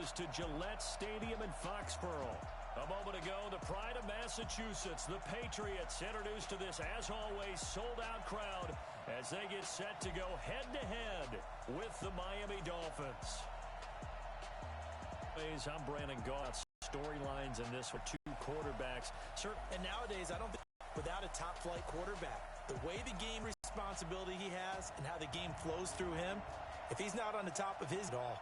is to Gillette Stadium in Foxborough. A moment ago, the pride of Massachusetts, the Patriots, introduced to this, as always, sold-out crowd as they get set to go head-to-head with the Miami Dolphins. I'm Brandon Goss. Storylines in this with two quarterbacks. Sure, and nowadays, I don't think without a top-flight quarterback, the way the game responsibility he has and how the game flows through him, if he's not on the top of his at all.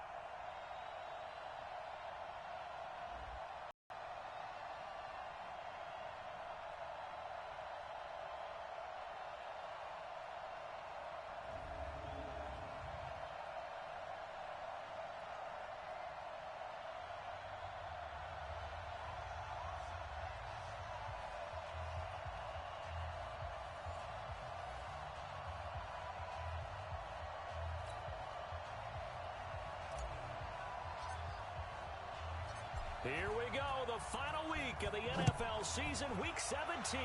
Here we go. The final week of the NFL season. Week 17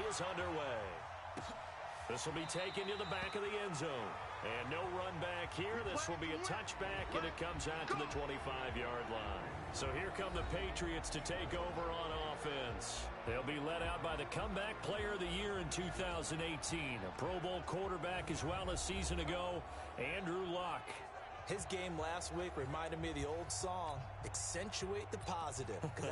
is underway. This will be taken to the back of the end zone. And no run back here. This will be a touchback, and it comes out to the 25-yard line. So here come the Patriots to take over on offense. They'll be led out by the comeback player of the year in 2018. A Pro Bowl quarterback as well a season ago, Andrew Luck. His game last week reminded me of the old song, Accentuate the Positive, because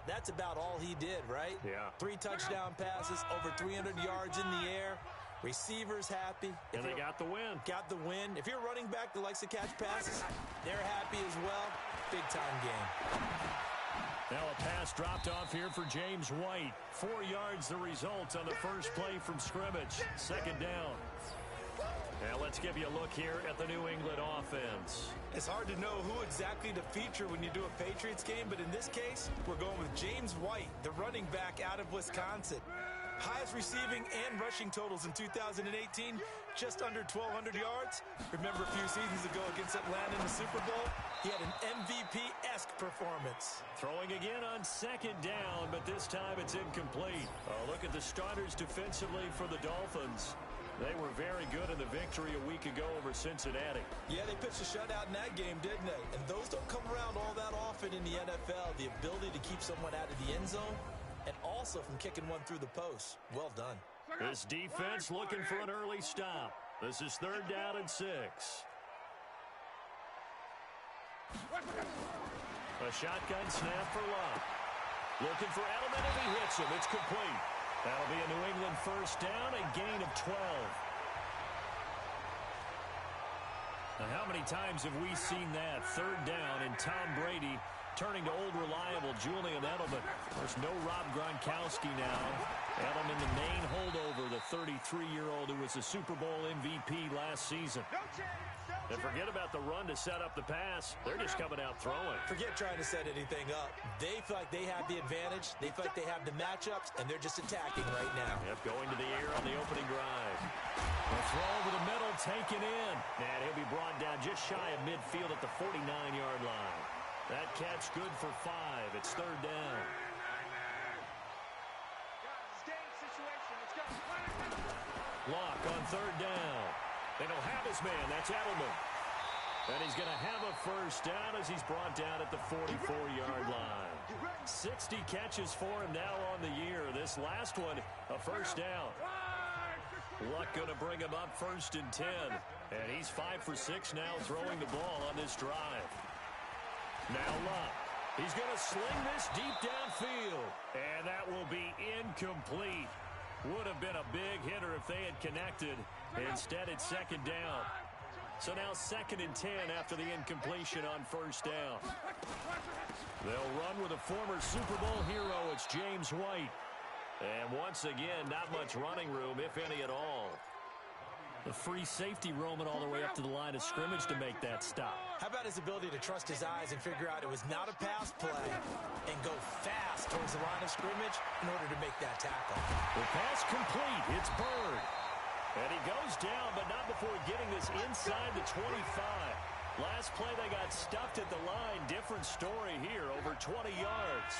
that's about all he did, right? Yeah. 3 touchdown passes, over 300 yards in the air, receivers happy. And they got the win. Got the win. If you're running back that likes to catch passes, they're happy as well. Big-time game. Now a pass dropped off here for James White. 4 yards the result on the first play from scrimmage. Second down. Now let's give you a look here at the New England offense. It's hard to know who exactly to feature when you do a Patriots game, but in this case, we're going with James White, the running back out of Wisconsin. Highest receiving and rushing totals in 2018, just under 1,200 yards. Remember a few seasons ago against Atlanta in the Super Bowl? He had an MVP-esque performance. Throwing again on second down, but this time it's incomplete. Oh, look at the starters defensively for the Dolphins. They were very good in the victory a week ago over Cincinnati. Yeah, they pitched a shutout in that game, didn't they? And those don't come around all that often in the NFL. The ability to keep someone out of the end zone and also from kicking one through the post. Well done. This defense looking for an early stop. This is 3rd down and 6. A shotgun snap for Luck. Looking for Edelman, and he hits him. It's complete. That'll be a New England first down, a gain of 12. Now, how many times have we seen that? 3rd down and Tom Brady turning to old reliable Julian Edelman. There's no Rob Gronkowski now. Edelman, the main holdover, the 33-year-old who was the Super Bowl MVP last season. And forget about the run to set up the pass. They're just coming out throwing. Forget trying to set anything up. They feel like they have the advantage. They feel like they have the matchups, and they're just attacking right now. Yep, going to the air on the opening drive. A throw over the middle, taken in. And he'll be brought down just shy of midfield at the 49-yard line. That catch good for 5. It's 3rd down. Luck on 3rd down. They don't have his man. That's Edelman. And he's going to have a first down as he's brought down at the 44-yard line. 60 catches for him now on the year. This last one, a first down. Luck going to bring him up 1st and 10. And he's 5 for 6 now throwing the ball on this drive. Now Luck. He's going to sling this deep downfield. And that will be incomplete. Would have been a big hitter if they had connected. Instead, it's 2nd down. So now 2nd and 10 after the incompletion on 1st down. They'll run with a former Super Bowl hero. It's James White. And once again, not much running room, if any at all. The free safety roaming all the way up to the line of scrimmage to make that stop. How about his ability to trust his eyes and figure out it was not a pass play and go fast towards the line of scrimmage in order to make that tackle? The pass complete. It's Bird. And he goes down, but not before getting this inside the 25. Last play, they got stuffed at the line. Different story here, over 20 yards.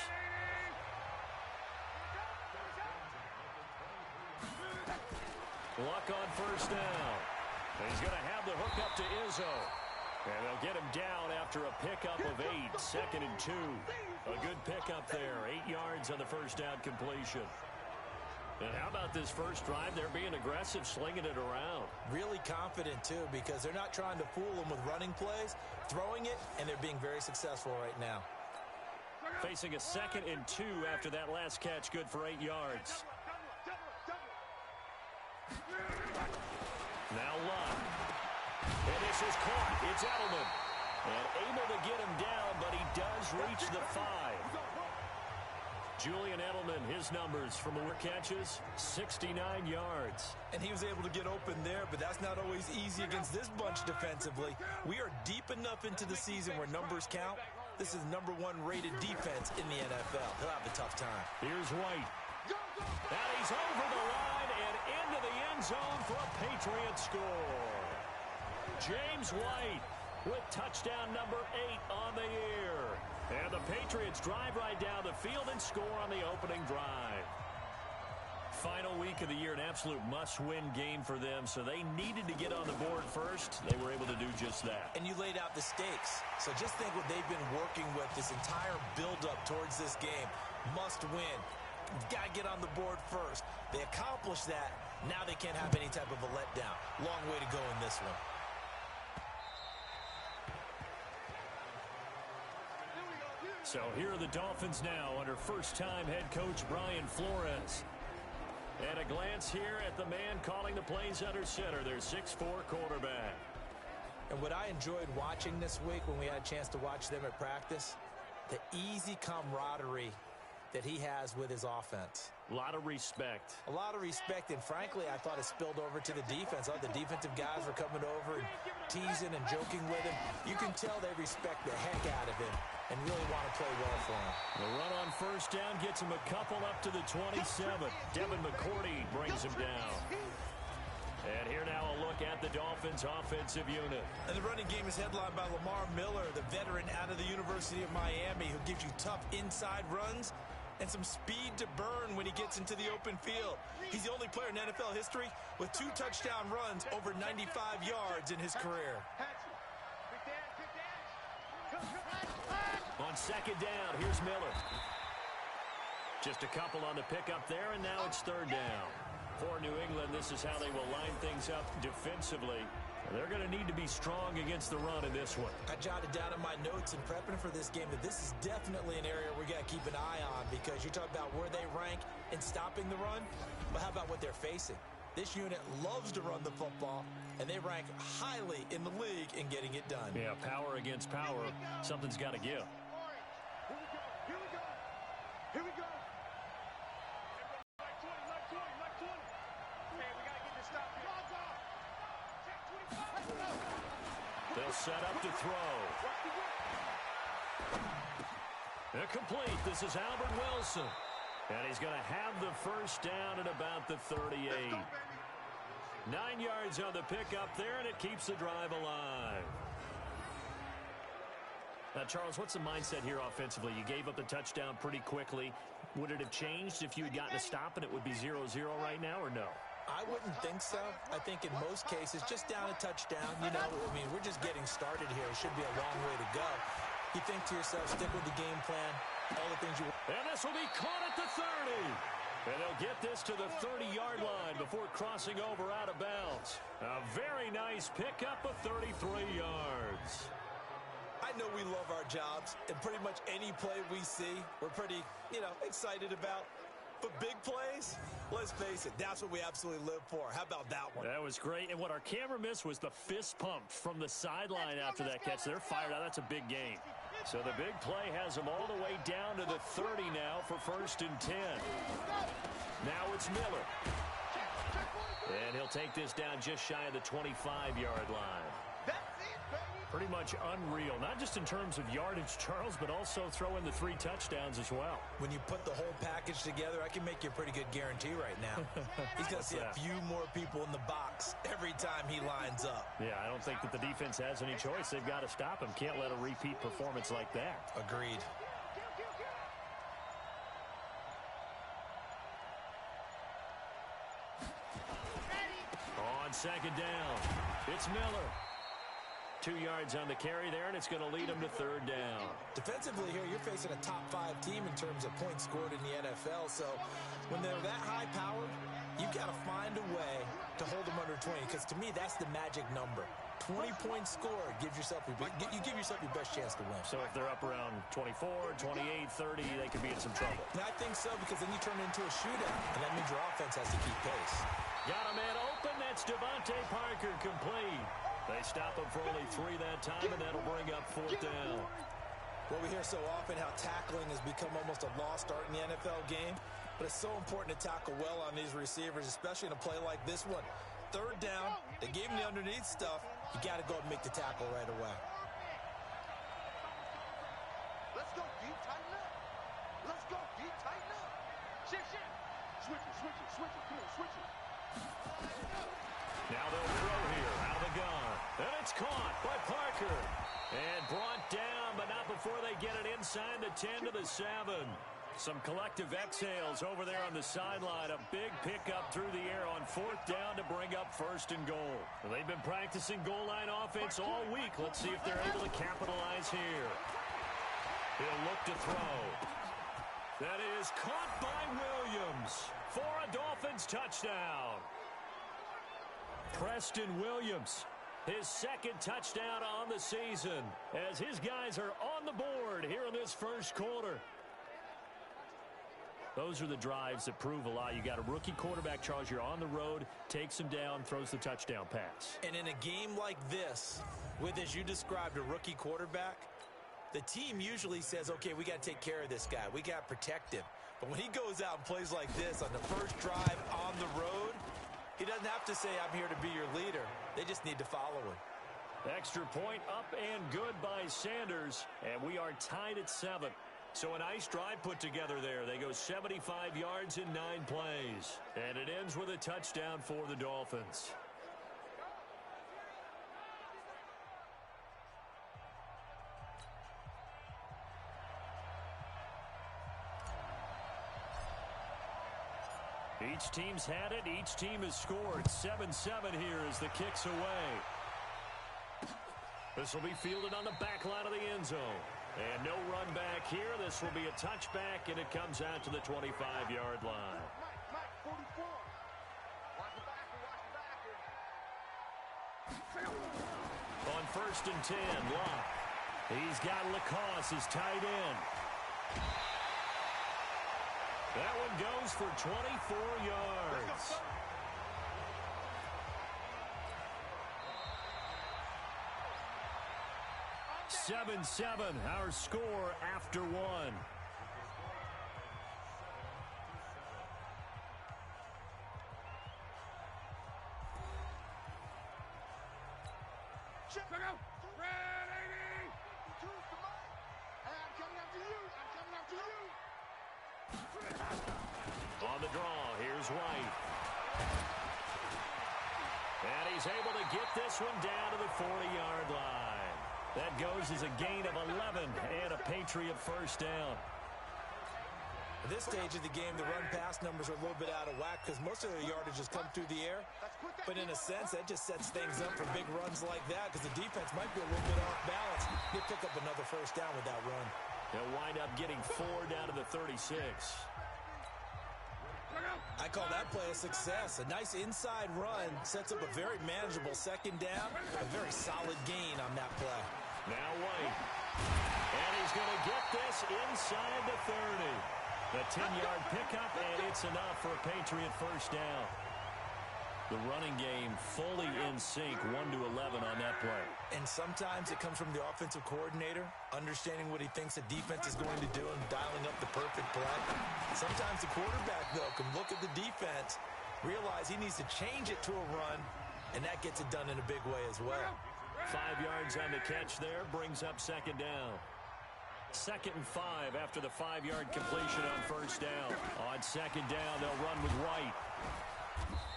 Luck on 1st down. He's going to have the hook up to Izzo. And they'll get him down after a pickup of 8, 2nd and 2. A good pickup there, 8 yards on the first down completion. And how about this first drive? They're being aggressive, slinging it around. Really confident, too, because they're not trying to fool them with running plays, throwing it, and they're being very successful right now. Facing a 2nd and 2 after that last catch, good for 8 yards. Now Luck. And this is caught. It's Edelman. And able to get him down, but he does reach the 5. Julian Edelman, his numbers from the catches, 69 yards. And he was able to get open there, but that's not always easy against this bunch defensively. We are deep enough into the season where numbers count. This is #1 rated defense in the NFL. He'll have a tough time. Here's White. And he's over the line and into the end zone for a Patriot score. James White with touchdown number 8 on the year. And the Patriots drive right down the field and score on the opening drive. Final week of the year, an absolute must-win game for them, so they needed to get on the board first. They were able to do just that. And you laid out the stakes. So just think what they've been working with this entire build-up towards this game. Must win. Got to get on the board first. They accomplished that. Now they can't have any type of a letdown. Long way to go in this one. So here are the Dolphins now under first-time head coach Brian Flores. And a glance here at the man calling the plays under center, their 6'4 quarterback. And what I enjoyed watching this week when we had a chance to watch them at practice, the easy camaraderie that he has with his offense. A lot of respect. A lot of respect, and frankly, I thought it spilled over to the defense. All the defensive guys were coming over and teasing and joking with him. You can tell they respect the heck out of him and really want to play well for him. The run on first down gets him a couple up to the 27. Devin McCourty brings him down. And here now a look at the Dolphins' offensive unit. And the running game is headlined by Lamar Miller, the veteran out of the University of Miami, who gives you tough inside runs and some speed to burn when he gets into the open field. He's the only player in NFL history with 2 touchdown runs over 95 yards in his career. On second down, here's Miller. Just a couple on the pickup there, and now it's third down. For New England, this is how they will line things up defensively. They're going to need to be strong against the run in this one. I jotted down in my notes and prepping for this game that this is definitely an area we got to keep an eye on, because you talk about where they rank in stopping the run, but how about what they're facing? This unit loves to run the football, and they rank highly in the league in getting it done. Yeah, power against power. Something's got to give. Here we go. They'll set up to throw. Incomplete. This is Albert Wilson. And he's going to have the first down at about the 38. 9 yards on the pickup there, and it keeps the drive alive. Now, Charles, what's the mindset here offensively? You gave up the touchdown pretty quickly. Would it have changed if you had gotten a stop and it would be 0-0 right now, or no? I wouldn't think so. I think in most cases, just down a touchdown, you know, I mean, we're just getting started here. It should be a long way to go. You think to yourself, stick with the game plan, all the things you... And this will be caught at the 30. And they'll get this to the 30-yard line before crossing over out of bounds. A very nice pickup of 33 yards. I know we love our jobs, and pretty much any play we see, we're pretty, excited about. But big plays, let's face it, that's what we absolutely live for. How about that one? That was great. And what our camera missed was the fist pump from the sideline after that catch. They're fired out. That's a big game. So the big play has them all the way down to the 30 now for 1st and 10. Now it's Miller. And he'll take this down just shy of the 25-yard line. Pretty much unreal, not just in terms of yardage, Charles, but also throw in the 3 touchdowns as well. When you put the whole package together, I can make you a pretty good guarantee right now. He's going to see a few more people in the box every time he lines up. Yeah, I don't think that the defense has any choice. They've got to stop him. Can't let a repeat performance like that. Agreed. On second down, it's Miller. 2 yards on the carry there, and it's going to lead him to third down. Defensively here, you're facing a top-5 team in terms of points scored in the NFL. So when they're that high-powered, you've got to find a way to hold them under 20, because to me, that's the magic number. 20 points scored, you give yourself your best chance to win. So if they're up around 24, 28, 30, they could be in some trouble. And I think so, because then you turn it into a shootout, and that means your offense has to keep pace. Got a man open. That's Devontae Parker, complete. They stop him for only 3 that time, and that'll bring up fourth down. Well, we hear so often how tackling has become almost a lost art in the NFL game, but it's so important to tackle well on these receivers, especially in a play like this one. Third down, they gave him the underneath stuff. You got to go and make the tackle right away. Let's go, deep, tighten up. Let's go, deep, tighten up. Shit. Switch it. Come on, switch it. Now they'll throw here, out of the gun. And it's caught by Parker. And brought down, but not before they get it inside the 10 to the 7. Some collective exhales over there on the sideline. A big pickup through the air on fourth down to bring up first and goal. Well, they've been practicing goal line offense all week. Let's see if they're able to capitalize here. He'll look to throw. That is caught by Williams for a Dolphins touchdown. Preston Williams, his second touchdown on the season, as his guys are on the board here in this first quarter. Those are the drives that prove a lot. You got a rookie quarterback, Charles. You're on the road, takes him down, throws the touchdown pass. And in a game like this, with, as you described, a rookie quarterback, the team usually says, okay, we got to take care of this guy. We got to protect him. But when he goes out and plays like this on the first drive on the road, he doesn't have to say, I'm here to be your leader. They just need to follow him. Extra point up and good by Sanders, and we are tied at 7. So a nice drive put together there. They go 75 yards in 9 plays. And it ends with a touchdown for the Dolphins. Each team's had it. Each team has scored. 7-7 here as the kick's away. This will be fielded on the back line of the end zone. And no run back here. This will be a touchback, and it comes out to the 25-yard line. Mike, 44. Watch the backer. On first and 10, Locke. He's got Lacoste as tight end. That one goes for 24 yards. 7-7, our score after 1. Check it out. Ready. Choose the mic. Hey, I'm coming after you. On the draw, here's White. And he's able to get this one down to the 40-yard line. That goes as a gain of 11 and a Patriot first down. At this stage of the game, the run-pass numbers are a little bit out of whack because most of their yardage has come through the air. But in a sense, that just sets things up for big runs like that because the defense might be a little bit off balance. He'll pick up another first down with that run. They'll wind up getting 4 down to the 36. I call that play a success. A nice inside run sets up a very manageable second down. A very solid gain on that play. Now White. And he's going to get this inside the 30. The 10-yard pickup, and it's enough for a Patriot first down. The running game fully in sync, 1-11 on that play. And sometimes it comes from the offensive coordinator, understanding what he thinks the defense is going to do and dialing up the perfect play. Sometimes the quarterback, though, can look at the defense, realize he needs to change it to a run, and that gets it done in a big way as well. 5 yards on the catch there, brings up second down. 2nd and 5 after the 5-yard completion on first down. On second down, they'll run with White.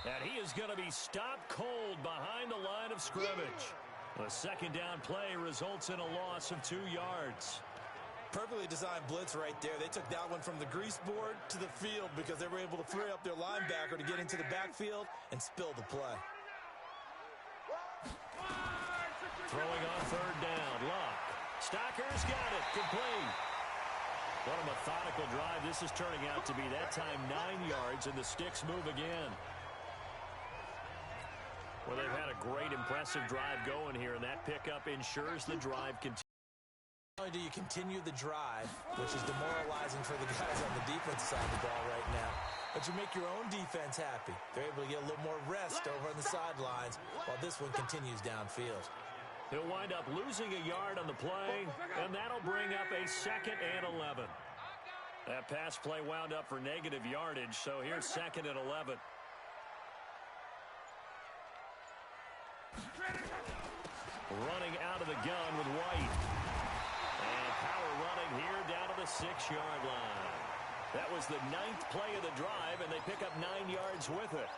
And he is going to be stopped cold behind the line of scrimmage. The second down play results in a loss of 2 yards. Perfectly designed blitz right there. They took that one from the grease board to the field because they were able to free up their linebacker to get into the backfield and spill the play. Throwing on third down. Luck. Stocker's got it. Complete. What a methodical drive. This is turning out to be that time 9 yards, and the sticks move again. Well, they've had a great, impressive drive going here, and that pickup ensures the drive continues. Not only do you continue the drive, which is demoralizing for the guys on the defensive side of the ball right now, but you make your own defense happy. They're able to get a little more rest over on the sidelines while this one continues downfield. He'll wind up losing a yard on the play, and that'll bring up a 2nd and 11. That pass play wound up for negative yardage, so here's 2nd and 11. Running out of the gun with White. And power running here down to the 6-yard line. That was the 9th play of the drive, and they pick up 9 yards with it.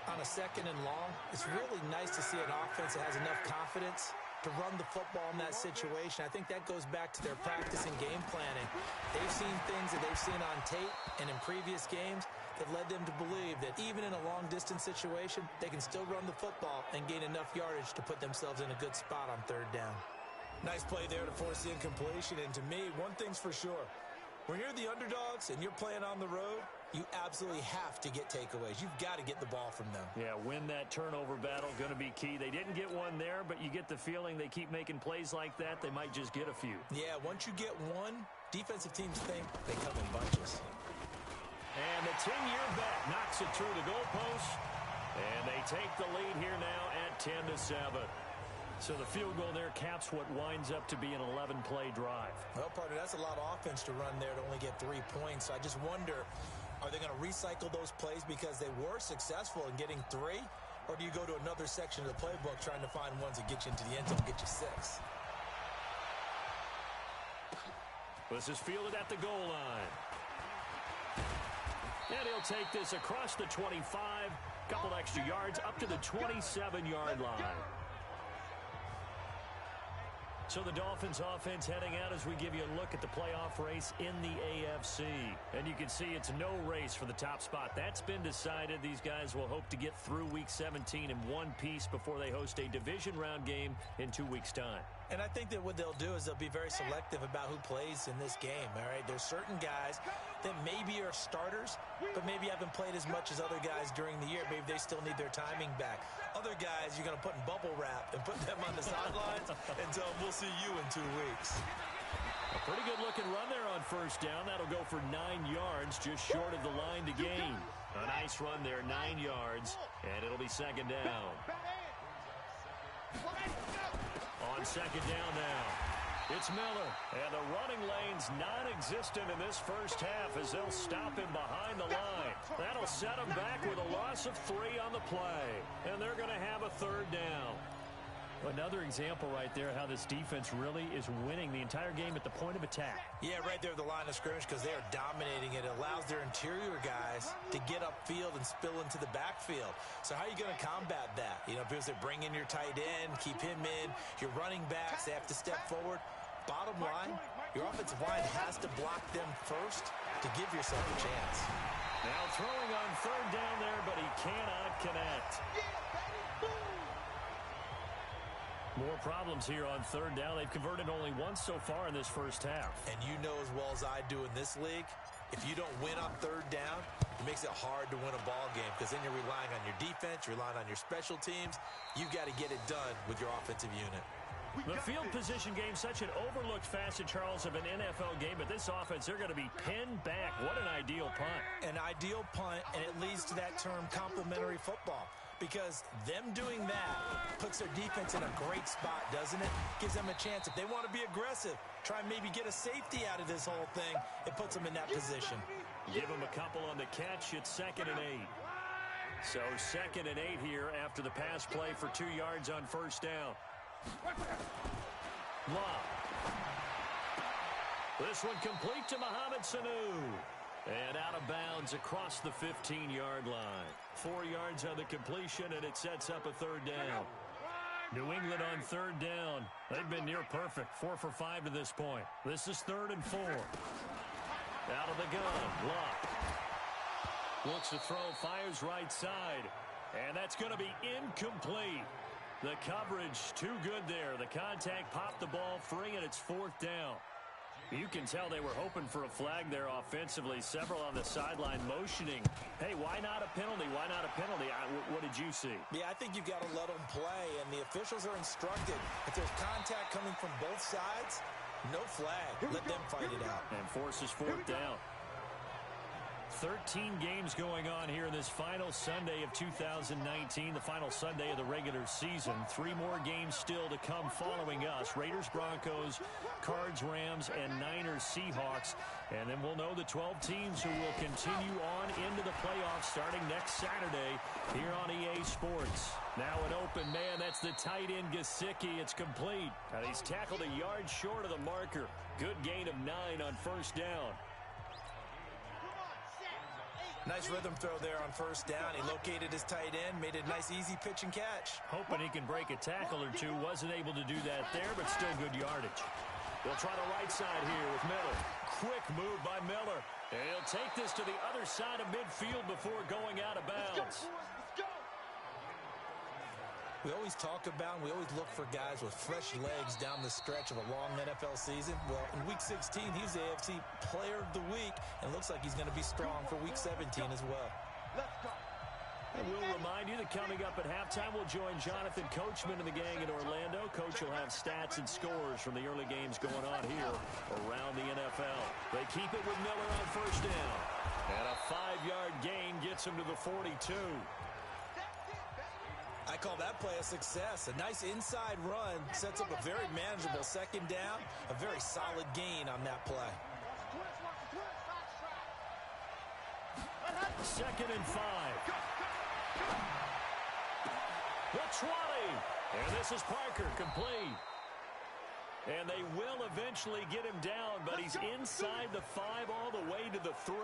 On a 2nd and long, it's really nice to see an offense that has enough confidence to run the football in that situation. I think that goes back to their practice and game planning. They've seen things that they've seen on tape and in previous games that led them to believe that even in a long-distance situation, they can still run the football and gain enough yardage to put themselves in a good spot on 3rd down. Nice play there to force the incompletion, and to me, one thing's for sure. When you're the underdogs and you're playing on the road, you absolutely have to get takeaways. You've got to get the ball from them. Yeah, win that turnover battle, going to be key. They didn't get one there, but you get the feeling they keep making plays like that, they might just get a few. Yeah, once you get one, defensive teams think they come in bunches. And the 10-year bet knocks it through the goalpost, and they take the lead here now at 10-7. So the field goal there caps what winds up to be an 11-play drive. Well, partner, that's a lot of offense to run there to only get 3 points. So I just wonder, are they going to recycle those plays because they were successful in getting 3? Or do you go to another section of the playbook trying to find ones that get you into the end zone and get you 6? This is fielded at the goal line. And he'll take this across the 25, couple extra yards up to the 27-yard line. So the Dolphins offense heading out as we give you a look at the playoff race in the AFC. And you can see it's no race for the top spot. That's been decided. These guys will hope to get through Week 17 in one piece before they host a division round game in 2 weeks' time. And I think that what they'll do is they'll be very selective about who plays in this game, all right? There's certain guys that maybe are starters, but maybe haven't played as much as other guys during the year. Maybe they still need their timing back. Other guys you're going to put in bubble wrap and put them on the sidelines and tell them we'll see you in 2 weeks. A pretty good-looking run there on 1st down. That'll go for 9 yards, just short of the line to gain. A nice run there, 9 yards, and it'll be 2nd down. On 2nd down now, it's Miller, and the running lane's non-existent in this 1st half as they'll stop him behind the line. That'll set him back with a loss of 3 on the play, and they're going to have a 3rd down. Another example right there how this defense really is winning the entire game at the point of attack. Yeah, right there at the line of scrimmage because they are dominating it. It allows their interior guys to get upfield and spill into the backfield. So how are you going to combat that? You know, because they bring in your tight end, keep him in. Your running backs, they have to step forward. Bottom line, your offensive line has to block them first to give yourself a chance. Now throwing on 3rd down there, but he cannot connect. More problems here on 3rd down. They've converted only once so far in this 1st half. And you know as well as I do in this league, if you don't win on 3rd down, it makes it hard to win a ball game because then you're relying on your defense, you're relying on your special teams. You've got to get it done with your offensive unit. The field position game, such an overlooked facet, Charles, of an NFL game, but this offense, they're going to be pinned back. What an ideal punt. An ideal punt, and it leads to that term complementary football. Because them doing that puts their defense in a great spot, doesn't it? Gives them a chance. If they want to be aggressive, try and maybe get a safety out of this whole thing, it puts them in that position. Give them a couple on the catch. It's 2nd and 8. So 2nd and 8 here after the pass play for 2 yards on 1st down. Lock. This one complete to Mohamed Sanu. And out of bounds across the 15-yard line. 4 yards on the completion, and it sets up a 3rd down. New England on 3rd down. They've been near perfect. 4 for 5 to this point. This is 3rd and 4. Out of the gun. Luck. Looks to throw, fires right side. And that's going to be incomplete. The coverage too good there. The contact popped the ball free, and it's 4th down. You can tell they were hoping for a flag there offensively. Several on the sideline motioning. Hey, why not a penalty? Why not a penalty? What did you see? Yeah, I think you've got to let them play, and the officials are instructed. If there's contact coming from both sides, no flag. Let them fight it out. And forces 4th down. 13 games going on here in this final Sunday of 2019, the final Sunday of the regular season. 3 more games still to come following us. Raiders, Broncos, Cards, Rams, and Niners, Seahawks. And then we'll know the 12 teams who will continue on into the playoffs starting next Saturday here on EA Sports. Now an open man. That's the tight end, Gesicki. It's complete. And he's tackled a yard short of the marker. Good gain of 9 on 1st down. Nice rhythm throw there on 1st down. He located his tight end, made a nice easy pitch and catch. Hoping he can break a tackle or two. Wasn't able to do that there, but still good yardage. They'll try the right side here with Miller. Quick move by Miller. And he'll take this to the other side of midfield before going out of bounds. We always talk about and we always look for guys with fresh legs down the stretch of a long NFL season. Well, in Week 16, he's the AFC Player of the Week, and looks like he's going to be strong for Week 17 as well. And we'll remind you that coming up at halftime, we'll join Jonathan Coachman and the gang in Orlando. Coach will have stats and scores from the early games going on here around the NFL. They keep it with Miller on 1st down. And a 5-yard gain gets him to the 42. I call that play a success. A nice inside run sets up a very manageable 2nd down. A very solid gain on that play. 2nd and 5. The 20. And this is Parker, complete. And they will eventually get him down, but he's inside the 5 all the way to the 3.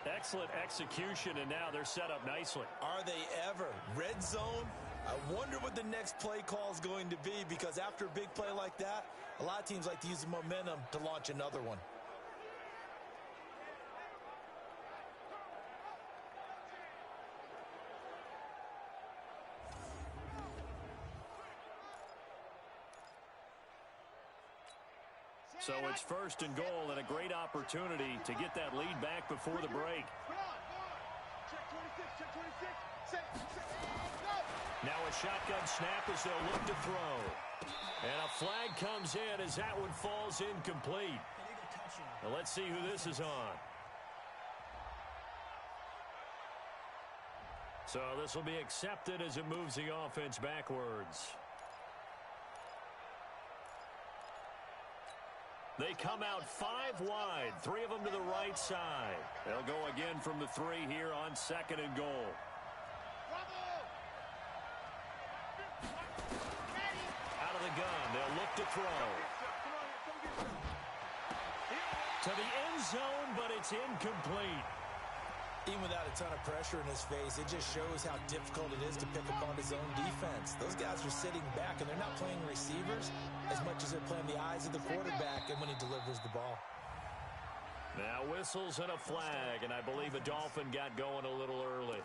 Excellent execution, and now they're set up nicely. Are they ever? Red zone? I wonder what the next play call is going to be, because after a big play like that, a lot of teams like to use the momentum to launch another one. So it's 1st and goal, and a great opportunity to get that lead back before the break. Now a shotgun snap as they'll look to throw. And a flag comes in as that one falls incomplete. Now let's see who this is on. So this will be accepted as it moves the offense backwards. They come out 5 wide, 3 of them to the right side. They'll go again from the 3 here on 2nd and goal. Out of the gun, they'll look to throw. To the end zone, but it's incomplete. Even without a ton of pressure in his face, it just shows how difficult it is to pick up on his own defense. Those guys are sitting back, and they're not playing receivers as much as they're playing the eyes of the quarterback and when he delivers the ball. Now whistles and a flag, and I believe a Dolphin got going a little early.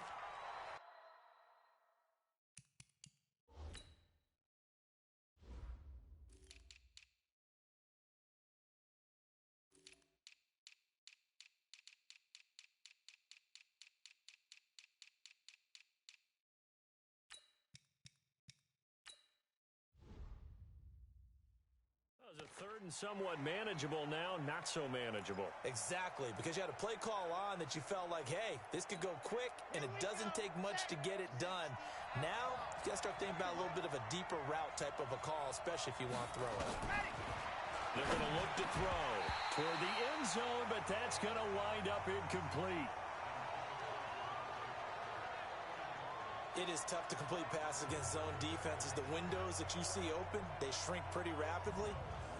A 3rd and somewhat manageable, now not so manageable. Exactly, because you had a play call on that you felt like, hey, this could go quick, and it doesn't take much to get it done. Now, you got to start thinking about a little bit of a deeper route type of a call, especially if you want to throw it. They're going to look to throw toward the end zone, but that's going to wind up incomplete. It is tough to complete passes against zone defenses. The windows that you see open, they shrink pretty rapidly.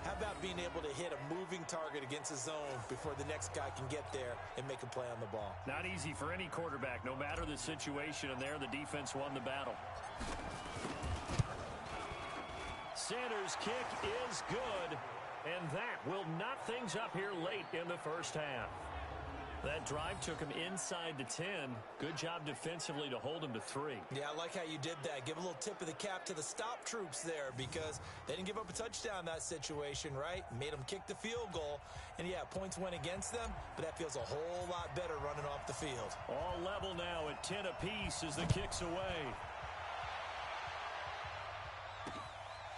How about being able to hit a moving target against a zone before the next guy can get there and make a play on the ball? Not easy for any quarterback, no matter the situation, and there the defense won the battle. Sanders' kick is good, and that will knot things up here late in the 1st half. That drive took him inside the 10. Good job defensively to hold him to 3. Yeah, I like how you did that. Give a little tip of the cap to the stop troops there because they didn't give up a touchdown in that situation, right? Made them kick the field goal. And, yeah, points went against them, but that feels a whole lot better running off the field. All level now at 10 apiece as the kick's away.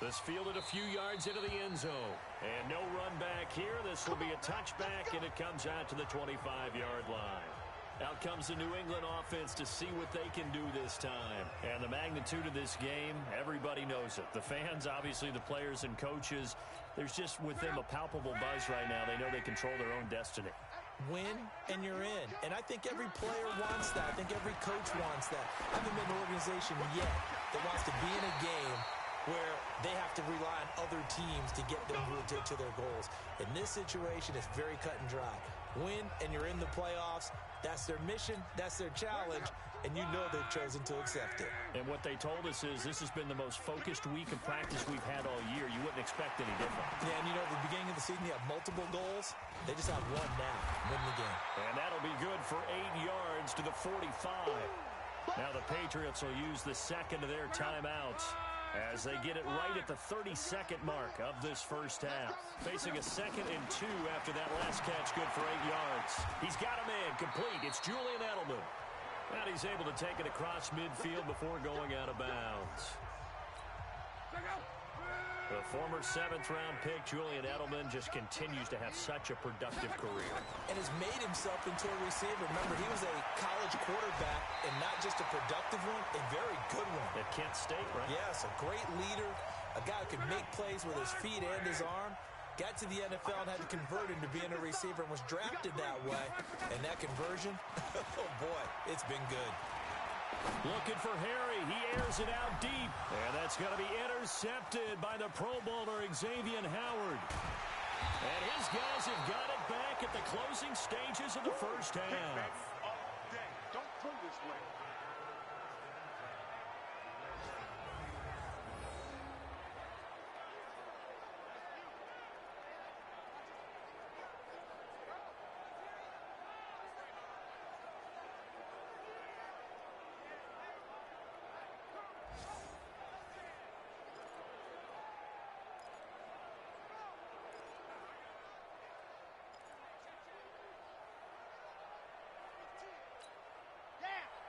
This fielded a few yards into the end zone. And no run back here. This will be a touchback, and it comes out to the 25-yard line. Out comes the New England offense to see what they can do this time. And the magnitude of this game, everybody knows it. The fans, obviously the players and coaches, there's just with them a palpable buzz right now. They know they control their own destiny. Win, and you're in. And I think every player wants that. I think every coach wants that. I haven't been an organization yet that wants to be in a game where they have to rely on other teams to get them to their goals. In this situation, it's very cut and dry. Win, and you're in the playoffs. That's their mission. That's their challenge. And you know they've chosen to accept it. And what they told us is this has been the most focused week of practice we've had all year. You wouldn't expect any different. Yeah, and you know, at the beginning of the season, you have multiple goals. They just have one now, win the game. And that'll be good for 8 yards to the 45. Now the Patriots will use the second of their timeouts as they get it right at the 32nd mark of this first half. Facing a 2nd and 2 after that last catch, good for 8 yards. He's got a man complete. It's Julian Edelman. And he's able to take it across midfield before going out of bounds. The former 7th-round pick, Julian Edelman, just continues to have such a productive career. And has made himself into a receiver. Remember, he was a college quarterback, and not just a productive one, a very good one. At Kent State, right? Yes, a great leader, a guy who could make plays with his feet and his arm. Got to the NFL and had to convert into being a receiver and was drafted that way. And that conversion, oh boy, it's been good. Looking for Harry. He airs it out deep. And that's going to be intercepted by the Pro Bowler, Xavier Howard. And his guys have got it back at the closing stages of the first half. Don't throw this way.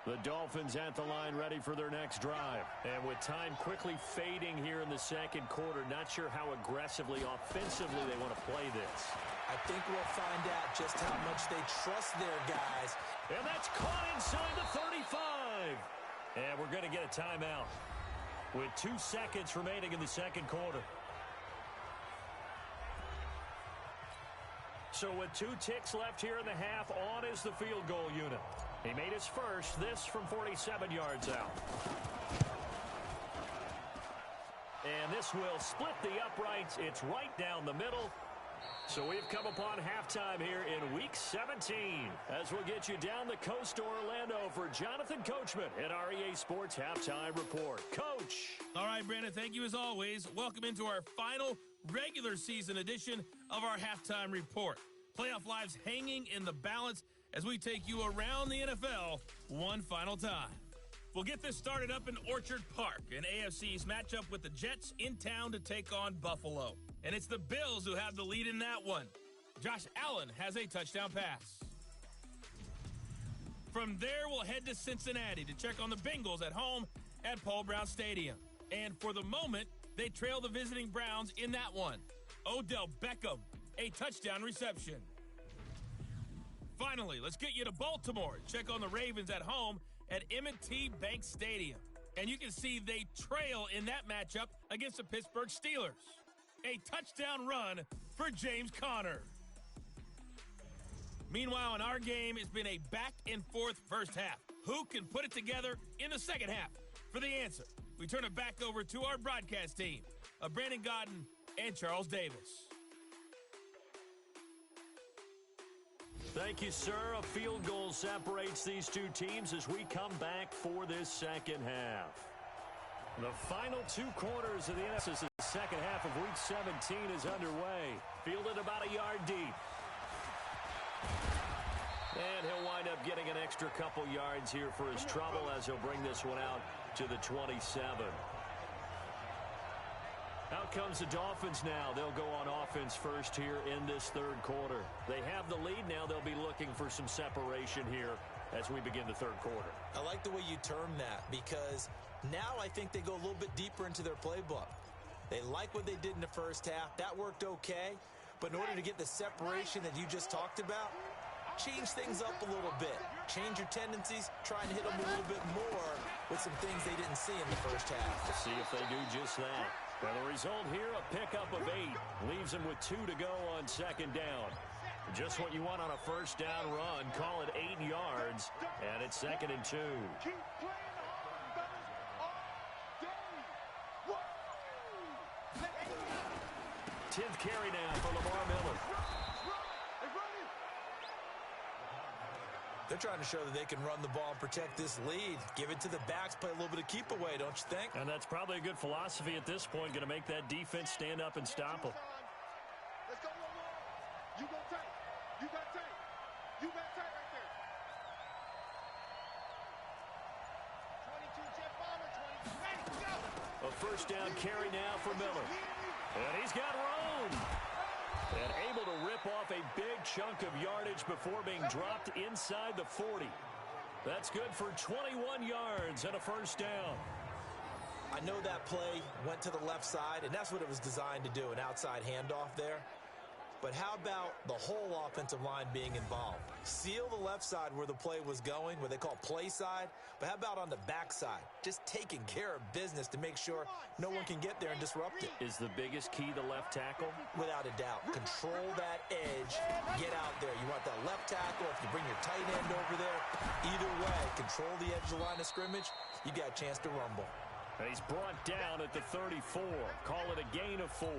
The Dolphins at the line ready for their next drive. And with time quickly fading here in the second quarter, not sure how aggressively, offensively they want to play this. I think we'll find out just how much they trust their guys. And that's caught inside the 35. And we're going to get a timeout with 2 seconds remaining in the second quarter. So with 2 ticks left here in the half, on is the field goal unit. He made his first, this from 47 yards out. And this will split the uprights. It's right down the middle. So we've come upon halftime here in Week 17 as we'll get you down the coast to Orlando for Jonathan Coachman at our EA Sports Halftime Report. Coach. All right, Brandon, thank you as always. Welcome into our final regular season edition of our Halftime Report. Playoff lives hanging in the balance as we take you around the NFL one final time. We'll get this started up in Orchard Park, an AFC's matchup with the Jets in town to take on Buffalo. And it's the Bills who have the lead in that one. Josh Allen has a touchdown pass. From there, we'll head to Cincinnati to check on the Bengals at home at Paul Brown Stadium. And for the moment, they trail the visiting Browns in that one. Odell Beckham, a touchdown reception. Finally, let's get you to Baltimore. Check on the Ravens at home at M&T Bank Stadium. And you can see they trail in that matchup against the Pittsburgh Steelers. A touchdown run for James Conner. Meanwhile, in our game, it's been a back-and-forth first half. Who can put it together in the second half? For the answer, we turn it back over to our broadcast team of Brandon Godden and Charles Davis. Thank you, sir. A field goal separates these two teams as we come back for this second half. The final 2 quarters of the NFC, the second half of Week 17 is underway. Fielded about a yard deep. And he'll wind up getting an extra couple yards here for his trouble as he'll bring this one out to the 27. Out comes the Dolphins now. They'll go on offense first here in this third quarter. They have the lead now. They'll be looking for some separation here as we begin the third quarter. I like the way you term that because now I think they go a little bit deeper into their playbook. They like what they did in the first half. That worked okay. But in order to get the separation that you just talked about, change things up a little bit. Change your tendencies. Try and hit them a little bit more with some things they didn't see in the first half. Let's see if they do just that. Now the result here, a pickup of 8. Leaves them with 2 to go on second down. Just what you want on a first down run. Call it 8 yards. And it's 2nd and 2. Keep playing hard, fellas, all day. 10th carry now for Lamar Miller. They're trying to show that they can run the ball and protect this lead. Give it to the backs, play a little bit of keep away, don't you think? And that's probably a good philosophy at this point. Going to make that defense stand up and stop them. Let's go, Lamar. You go tight. You got tight. You got tight right there. 22 jet bomber, 22. Ready, go. A first down carry now for Miller. And he's got room. And able to rip off a big chunk of yardage before being dropped inside the 40. That's good for 21 yards and a first down. I know that play went to the left side, and that's what it was designed to do, an outside handoff there. But how about the whole offensive line being involved? Seal the left side where the play was going, what they call play side. But how about on the back side? Just taking care of business to make sure no one can get there and disrupt it. Is the biggest key the left tackle? Without a doubt. Control that edge. Get out there. You want that left tackle. If you bring your tight end over there, either way, control the edge of the line of scrimmage, you got a chance to rumble. And he's brought down at the 34. Call it a gain of 4.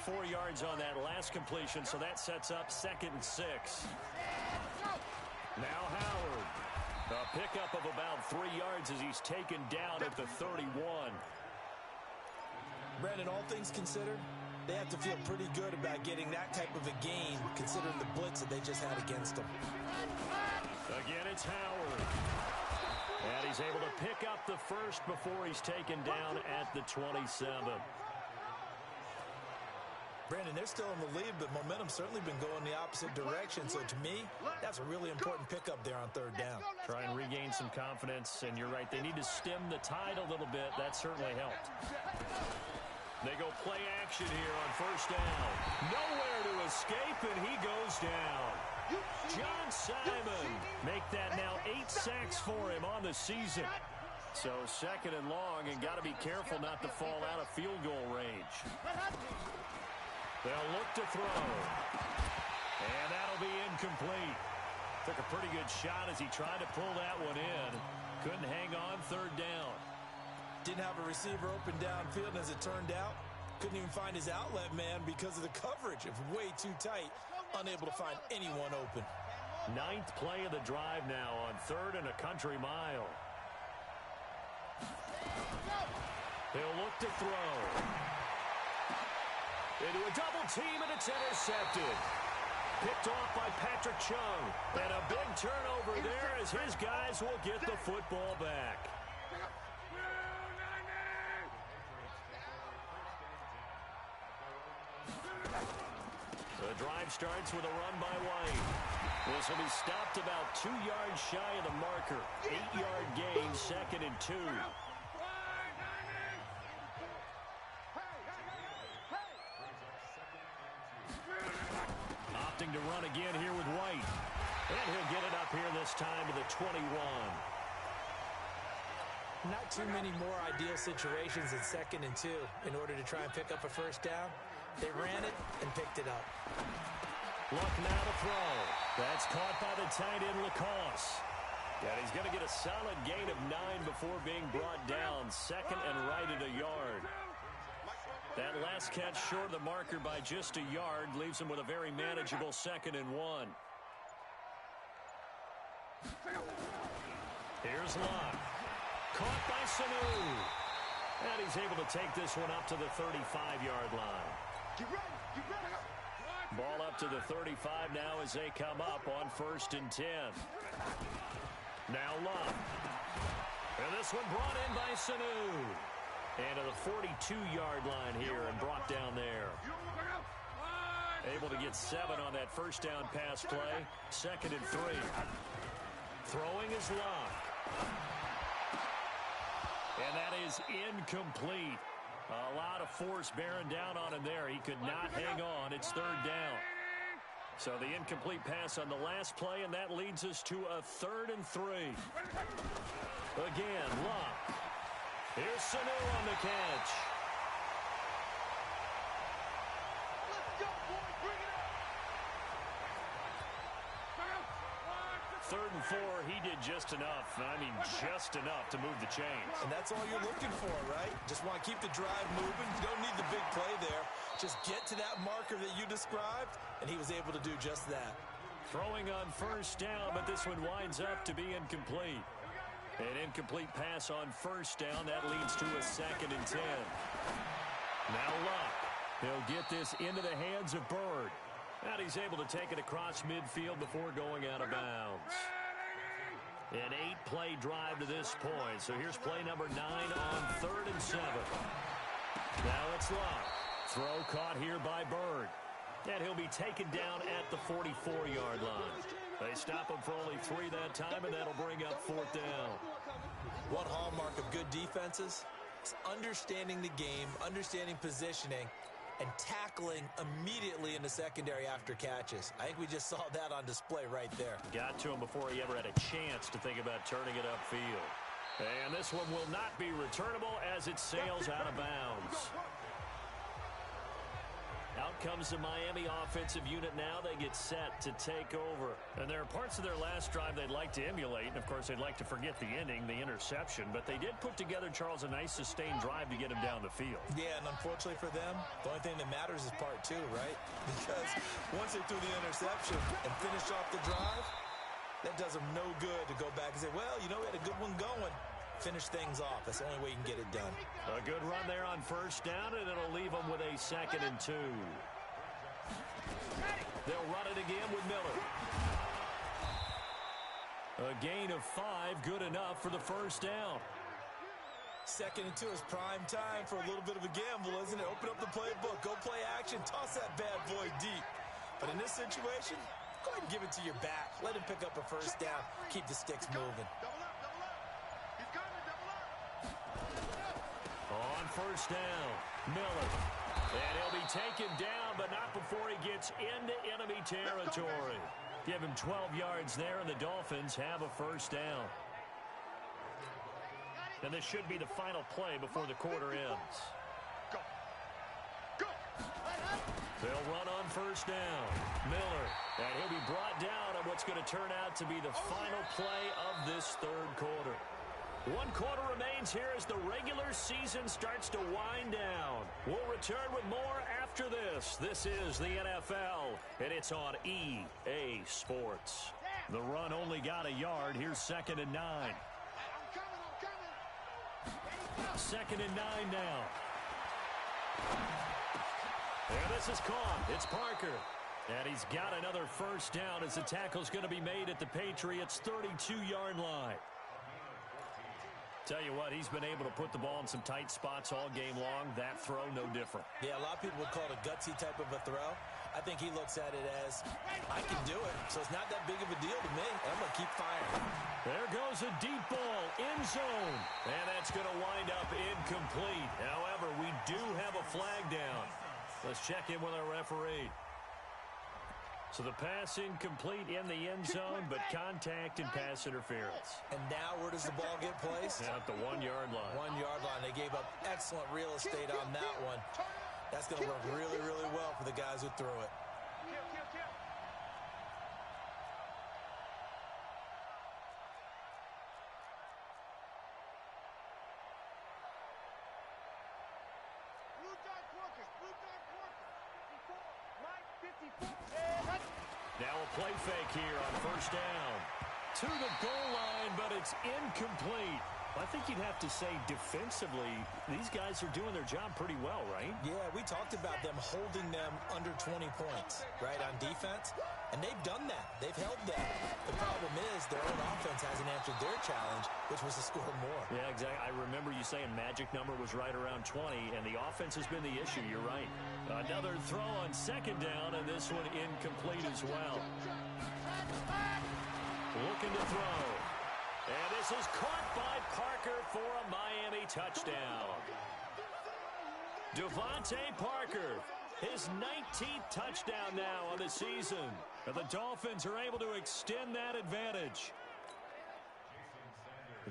4 yards on that last completion, so that sets up 2nd and 6. Now Howard. A pickup of about 3 yards as he's taken down at the 31. Brandon, all things considered, they have to feel pretty good about getting that type of a gain considering the blitz that they just had against them. Again, it's Howard. And he's able to pick up the first before he's taken down at the 27. Brandon, they're still in the lead, but momentum's certainly been going the opposite direction. So to me, that's a really important pickup there on 3rd down. Try and regain some confidence, and you're right. They need to stem the tide a little bit. That certainly helped. They go play action here on first down. Nowhere to escape, and he goes down. John Simon make that now 8 sacks for him on the season. So 2nd and long, and got to be careful not to fall out of field goal range. They'll look to throw. And that'll be incomplete. Took a pretty good shot as he tried to pull that one in. Couldn't hang on 3rd down. Didn't have a receiver open downfield, and as it turned out, couldn't even find his outlet man because of the coverage. It was way too tight. Unable to find anyone open. 9th play of the drive now on 3rd and a country mile. They'll look to throw. Into a double team, and it's intercepted. Picked off by Patrick Chung. And a big turnover there as his guys will get the football back. The drive starts with a run by White. This will be stopped about 2 yards shy of the marker. 8-yard gain, 2nd and 2. Opting to run again here with White. And he'll get it up here this time to the 21. Not too many more ideal situations in 2nd and 2 in order to try and pick up a first down. They ran it and picked it up. Luck now to throw. That's caught by the tight end, Lacoste. And he's going to get a solid gain of 9 before being brought down. 2nd and right at a yard. That last catch short of the marker by just a yard leaves him with a very manageable 2nd and 1. Here's Locke. Caught by Sanu. And he's able to take this one up to the 35-yard line. Ball up to the 35 now as they come up on 1st and 10. Now Love. And this one brought in by Sanu. And to the 42-yard line here and brought down there. Able to get 7 on that first down pass play. 2nd and 3. Throwing is Love. And that is incomplete. A lot of force bearing down on him there. He could not hang on. It's 3rd down. So the incomplete pass on the last play, and that leads us to a 3rd and 3. Again, Love. Here's Sanu on the catch. Let's go, boys. Bring it up. 3rd and 4, he did just enough. I mean, just enough to move the chains. And that's all you're looking for, right? Just want to keep the drive moving. You don't need the big play there. Just get to that marker that you described, and he was able to do just that. Throwing on 1st down, but this one winds up to be incomplete. An incomplete pass on 1st down. That leads to a 2nd and 10. Now Luck. He'll get this into the hands of Bird. And he's able to take it across midfield before going out of bounds. An 8-play drive to this point. So here's play number 9 on 3rd and 7. Now it's Luck. Throw caught here by Bird. And he'll be taken down at the 44-yard line. They stop him for only 3 that time, and that'll bring up 4th down. One hallmark of good defenses is understanding the game, understanding positioning, and tackling immediately in the secondary after catches. I think we just saw that on display right there. Got to him before he ever had a chance to think about turning it upfield. And this one will not be returnable as it sails out of bounds. Out comes the Miami offensive unit now. They get set to take over. And there are parts of their last drive they'd like to emulate. And, of course, they'd like to forget the ending, the interception. But they did put together, Charles, a nice sustained drive to get him down the field. Yeah, and unfortunately for them, the only thing that matters is part 2, right? Because once they threw the interception and finished off the drive, that does them no good to go back and say, well, you know, we had a good one going. Finish things off. That's the only way you can get it done. A good run there on 1st down, and it'll leave them with a 2nd and 2. They'll run it again with Miller. A gain of 5, good enough for the 1st down. 2nd and 2 is prime time for a little bit of a gamble, isn't it? Open up the playbook, go play action, toss that bad boy deep. But in this situation, go ahead and give it to your back. Let him pick up a 1st down. Keep the sticks moving. On 1st down, Miller. And he'll be taken down, but not before he gets into enemy territory. Give him 12 yards there, and the Dolphins have a 1st down. And this should be the final play before the quarter ends. They'll run on 1st down. Miller. And he'll be brought down on what's going to turn out to be the final play of this 3rd quarter. 1 quarter remains here as the regular season starts to wind down. We'll return with more after this. This is the NFL, and it's on EA Sports. The run only got a yard. Here's 2nd and 9. 2nd and 9 now. And this is caught. It's Parker. And he's got another 1st down as the tackle's going to be made at the Patriots' 32-yard line. Tell you what, he's been able to put the ball in some tight spots all game long. That throw, no different. Yeah, a lot of people would call it a gutsy type of a throw. I think he looks at it as, I can do it, so it's not that big of a deal to me. I'm going to keep firing. There goes a deep ball, end zone. And that's going to wind up incomplete. However, we do have a flag down. Let's check in with our referee. So the pass incomplete in the end zone, but contact and pass interference. And now where does the ball get placed? At the 1-yard line. 1-yard line. They gave up excellent real estate on that one. That's going to work really, really well for the guys who threw it. Now a play fake here on 1st down. To the goal line, but it's incomplete. I think you'd have to say defensively, these guys are doing their job pretty well, right? Yeah, we talked about them holding them under 20 points, right, on defense. And they've done that. They've held them. The problem is their own offense hasn't answered their challenge, which was to score more. Yeah, exactly. I remember you saying magic number was right around 20, and the offense has been the issue. You're right. Another throw on second down, and this one incomplete as well. Looking to throw. And this is caught by Parker for a Miami touchdown. Devontae Parker, his 19th touchdown now on the season. And the Dolphins are able to extend that advantage.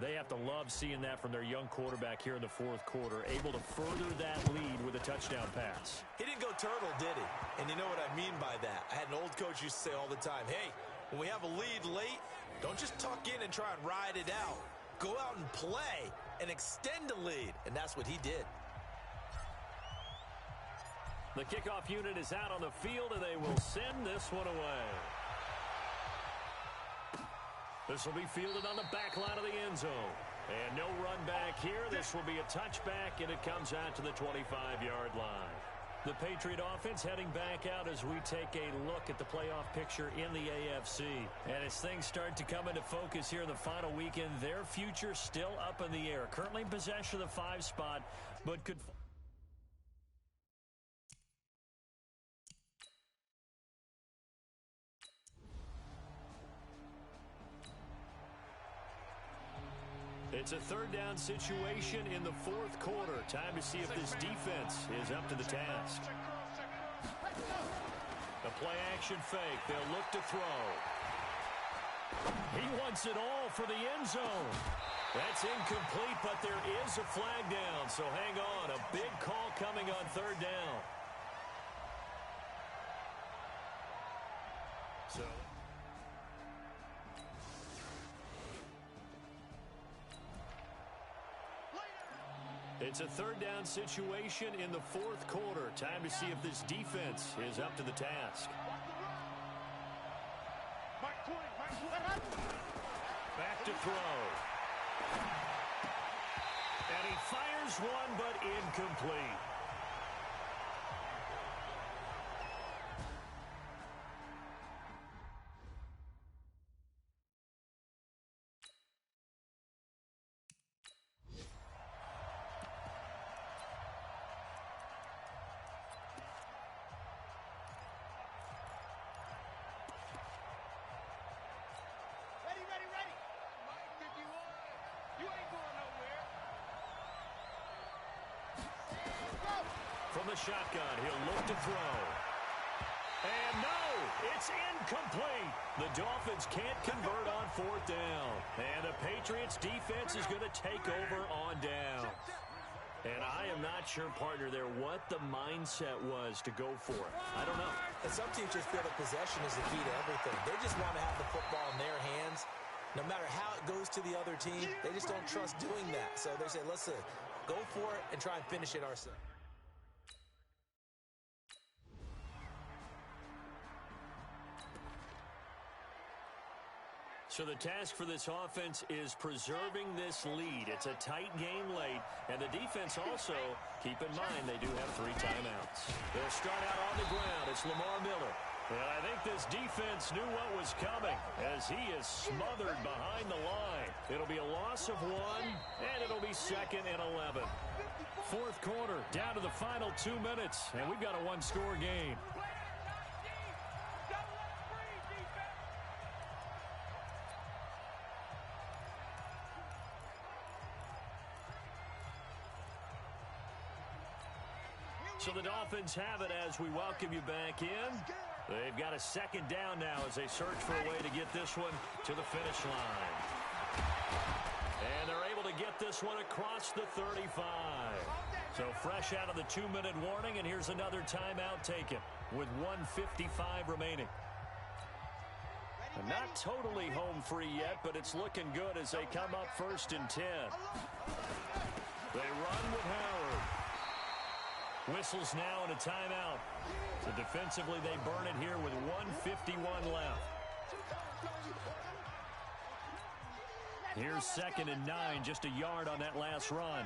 They have to love seeing that from their young quarterback here in the fourth quarter, able to further that lead with a touchdown pass. He didn't go turtle, did he? And you know what I mean by that. I had an old coach used to say all the time, hey, when we have a lead late, don't just tuck in and try and ride it out. Go out and play and extend the lead. And that's what he did. The kickoff unit is out on the field, and they will send this one away. This will be fielded on the back line of the end zone. And no run back here. This will be a touchback, and it comes out to the 25-yard line. The Patriot offense heading back out as we take a look at the playoff picture in the AFC. And as things start to come into focus here in the final weekend, their future still up in the air. Currently in possession of the 5 spot, but could... It's a third down situation in the fourth quarter. Time to see if this defense is up to the task. A play action fake. They'll look to throw. He wants it all for the end zone. That's incomplete, but there is a flag down. So hang on. A big call coming on third down. So... it's a third down situation in the fourth quarter. Time to see if this defense is up to the task. Back to throw. And he fires one, but incomplete. From the shotgun, he'll look to throw. And no, it's incomplete. The Dolphins can't convert on fourth down. And the Patriots defense is going to take over on down. And I am not sure, partner, there what the mindset was to go for it. I don't know. And some teams just feel that possession is the key to everything. They just want to have the football in their hands. No matter how it goes to the other team, they just don't trust doing that. So they say, listen, go for it and try and finish it ourselves. So the task for this offense is preserving this lead. It's a tight game late, and the defense also, keep in mind, they do have 3 timeouts. They'll start out on the ground. It's Lamar Miller. And I think this defense knew what was coming as he is smothered behind the line. It'll be a loss of 1, and it'll be 2nd and 11. Fourth quarter, down to the final 2 minutes, and we've got a 1-score game. So the Dolphins have it as we welcome you back in. They've got a 2nd down now as they search for a way to get this one to the finish line. And they're able to get this one across the 35. So fresh out of the 2-minute warning, and here's another timeout taken with 1:55 remaining. Not totally home free yet, but it's looking good as they come up 1st and 10. They run with Howard. Whistles now and a timeout. So defensively, they burn it here with 1:51 left. Here's 2nd and 9, just a yard on that last run.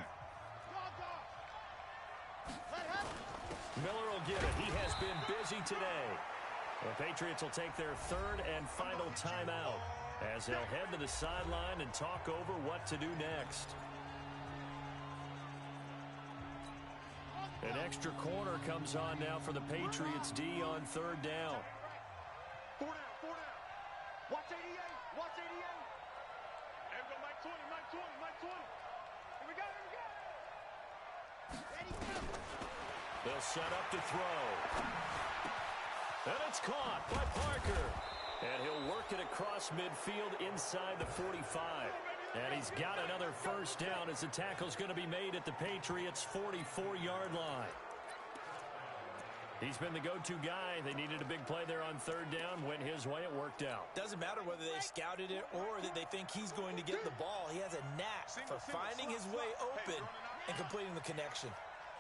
Miller will get it. He has been busy today. The Patriots will take their 3rd and final timeout as they'll head to the sideline and talk over what to do next. An extra corner comes on now for the Patriots D on 3rd down. 4 down, 4 down. Watch 88, watch 88. There we go, Mike 20, Mike 20, Mike 20. Here we go, here we go. Ready, go. They'll set up to throw. And it's caught by Parker. And he'll work it across midfield inside the 45. And he's got another 1st down as the tackle's going to be made at the Patriots' 44-yard line. He's been the go-to guy. They needed a big play there on 3rd down. Went his way. It worked out. Doesn't matter whether they scouted it or that they think he's going to get the ball. He has a knack for finding his way open and completing the connection.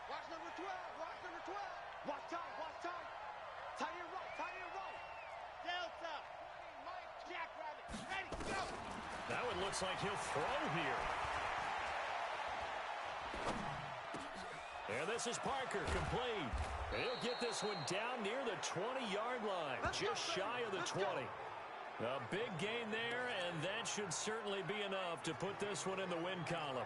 Watch number 12, watch number 12. Watch time, watch time. Tight end right, tight end right. Delta. Mike, Jackrabbit. Ready, go. That one looks like he'll throw here. And this is Parker, complete. And he'll get this one down near the 20-yard line, just shy of the 20. A big gain there, and that should certainly be enough to put this one in the win column.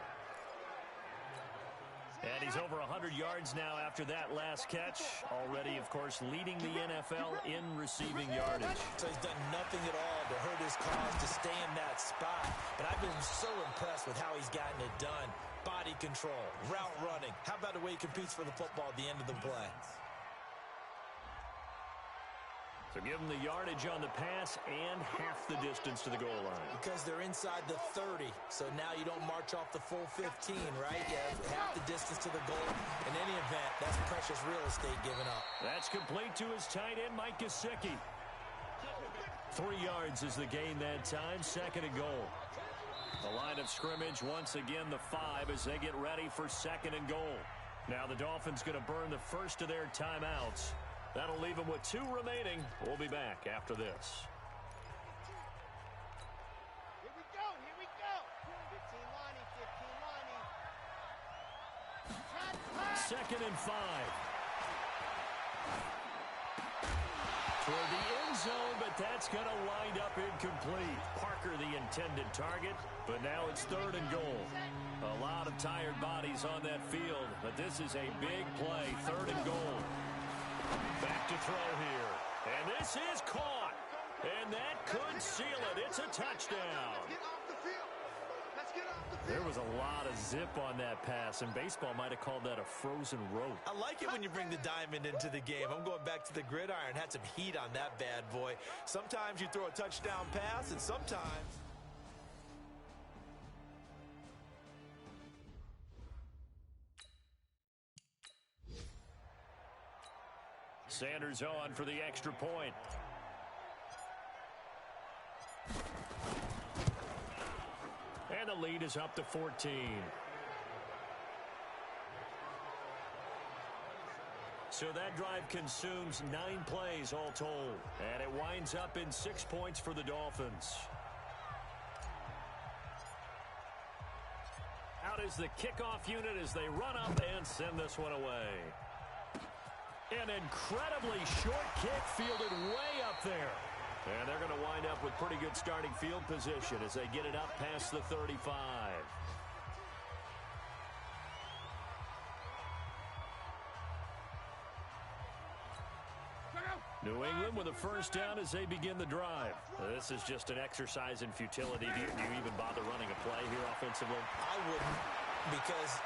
And he's over 100 yards now after that last catch. Already, of course, leading the NFL in receiving yardage. So he's done nothing at all to hurt his cause to stay in that spot. But I've been so impressed with how he's gotten it done. Body control, route running. How about the way he competes for the football at the end of the play? So give them the yardage on the pass and half the distance to the goal line. Because they're inside the 30, so now you don't march off the full 15, right? You have half the distance to the goal. In any event, that's precious real estate given up. That's complete to his tight end, Mike Gesicki. 3 yards is the gain that time, 2nd and goal. The line of scrimmage, once again, the 5 as they get ready for 2nd and goal. Now the Dolphins going to burn the first of their timeouts. That'll leave them with 2 remaining. We'll be back after this. Here we go, here we go. 15 lining, 15 lining. 2nd and 5. Toward the end zone, but that's going to wind up incomplete. Parker the intended target, but now it's 3rd and goal. A lot of tired bodies on that field, but this is a big play, 3rd and goal. Back to throw here. And this is caught. And that could seal it. It's a touchdown. Get off the field. Let's get off the field. There was a lot of zip on that pass, and baseball might have called that a frozen rope. I like it when you bring the diamond into the game. I'm going back to the gridiron. Had some heat on that bad boy. Sometimes you throw a touchdown pass, and sometimes... Sanders on for the extra point. And the lead is up to 14. So that drive consumes 9 plays all told. And it winds up in 6 points for the Dolphins. Out is the kickoff unit as they run up and send this one away. An incredibly short kick fielded way up there. And they're going to wind up with pretty good starting field position as they get it up past the 35. New England with a first down as they begin the drive. This is just an exercise in futility. Do you even bother running a play here offensively? I wouldn't, because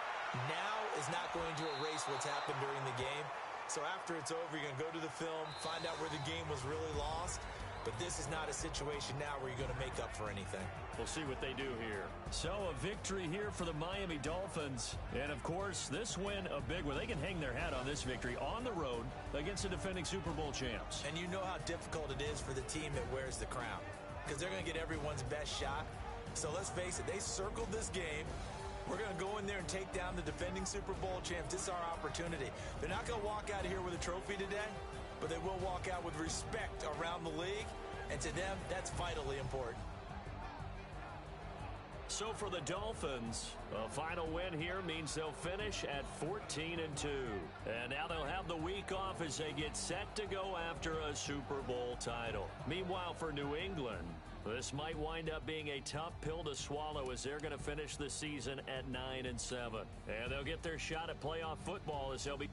now is not going to erase what's happened during the game. So after it's over, you're going to go to the film, find out where the game was really lost. But this is not a situation now where you're going to make up for anything. We'll see what they do here. So a victory here for the Miami Dolphins. And, of course, this win a big one. They can hang their hat on this victory on the road against the defending Super Bowl champs. And you know how difficult it is for the team that wears the crown, because they're going to get everyone's best shot. So let's face it, they circled this game. We're going to go in there and take down the defending Super Bowl champs. This is our opportunity. They're not going to walk out of here with a trophy today, but they will walk out with respect around the league, and to them, that's vitally important. So for the Dolphins, a final win here means they'll finish at 14-2. And now they'll have the week off as they get set to go after a Super Bowl title. Meanwhile, for New England, this might wind up being a tough pill to swallow as they're going to finish the season at 9-7. And they'll get their shot at playoff football as they'll be